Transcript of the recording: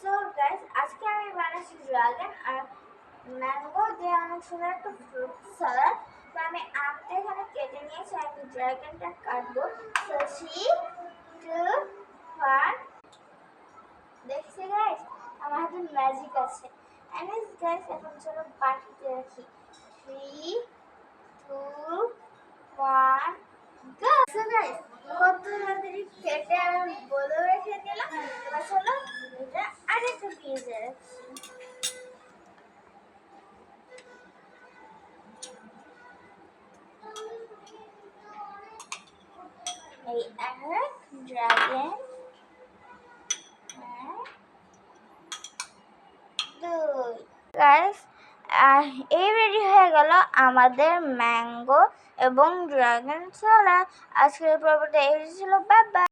So guys, আজকে আমি বানাচ্ছি ড্রাগন আর ম্যাঙ্গো দিয়ে অনেক সুন্দর একটা ফ্রুট সালাদ। তো আমি আমটা এখানে কেটে নিয়েছি, আমি ড্রাগনটা কাটবো। সো 3, 2, 1। দেখছি গাইস, আমার হাতে ম্যাজিক আছে। এনিস গাইস, এখন চলো বাটিতে রাখি। 3, 2, 1, গো। সো গাইস, কত তাড়াতাড়ি কেটে আমি বলে রেখে দিলাম। এবার চলো এটা আরেকটা পিজে রাখছি। এই এক ড্রাগন, দুই। গাইস, এই রেডি হয়ে গেল আমাদের ম্যাঙ্গো এবং ড্রাগন সালাদ। আজকের পর্বটা এই ছিল। Bye bye.